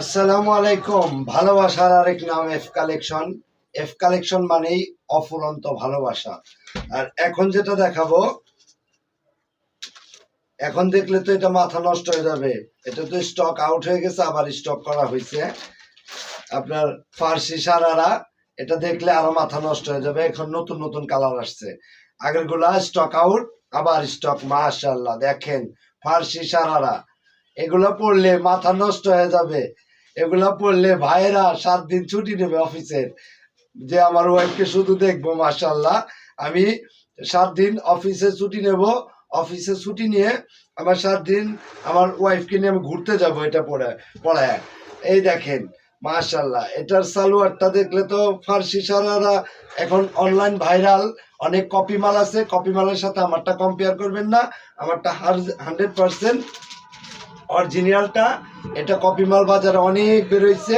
আসসালামু আলাইকুম। ভালোবাসার আরেক নাম এফ কালেকশন। এফ কালেকশন মানেই অফুরন্ত ভালোবাসা। আর এখন যেটা দেখাবো, এখন দেখলে তো এটা মাথা নষ্ট হয়ে যাবে। এটা তো স্টক আউট হয়ে গেছে, আবার স্টক করা হয়েছে। আপনার ফার্সি সারারা, এটা দেখলে আরো মাথা নষ্ট হয়ে যাবে। এখন নতুন নতুন কালার আসছে, আগের গুলা স্টক আউট, আবার স্টক। মাশাআল্লাহ, দেখেন ফার্সি সারারা, এগুলো পড়লে মাথা নষ্ট হয়ে যাবে। এগুলা পড়লে ভাইয়েরা 7 দিন ছুটি নেবে অফিসের, যে আমার ওয়াইফকে শুধু দেখবো। মাশাআল্লাহ, আমি 7 দিন অফিসে ছুটি নেব। অফিসে ছুটি নিয়ে আমার 7 দিন আমার ওয়াইফকে নিয়ে আমি ঘুরতে যাব এটা পড়ায়। এই দেখেন মাশাআল্লাহ, এটার সালোয়ারটা দেখলে তো ফার্সি সারারা এখন অনলাইন ভাইরাল। অনেক কপি মাল আছে, কপি মালের সাথে আমারটা কম্পেয়ার করবেন না। আমারটা 100% অরিজিনালটা। এটা কপি মাল বাজারে অনেক বেরোইছে,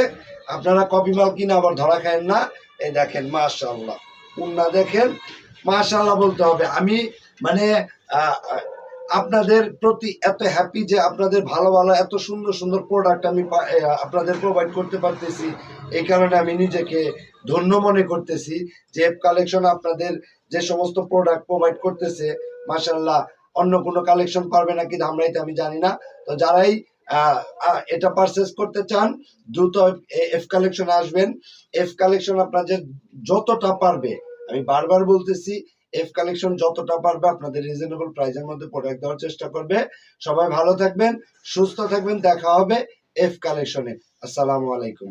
আপনারা কপি মাল কিনে আবার ধরা খায়েন না। এই দেখেন মাশাআল্লাহ, উন্না দেখেন, মাশাআল্লাহ বলতে হবে। আমি মানে আপনাদের প্রতি এত হ্যাপি যে আপনাদের ভালো ভালো এত সুন্দর সুন্দর প্রোডাক্ট আমি আপনাদের প্রোভাইড করতে পারতেছি। এই কারণে আমি নিজেকে ধন্য মনে করতেছি যে এফ কালেকশন আপনাদের যে সমস্ত প্রোডাক্ট প্রোভাইড করতেছে, মাশাআল্লাহ অন্য কোনো কালেকশন পারবে নাকি ধামরাইতে আমি জানি না। তো যারাই এটা পারচেস করতে চান, দ্রুত এফ কালেকশন আসবেন। এফ কালেকশন আপনাদের যতটা পারবে, আমি বারবার বলতেছি, এফ কালেকশন যতটা পারবে আপনাদের রিজনেবল প্রাইসের মধ্যে প্রোডাক্ট দেওয়ার চেষ্টা করবে। সবাই ভালো থাকবেন, সুস্থ থাকবেন, দেখা হবে এফ কালেকশনে। আসসালামু আলাইকুম।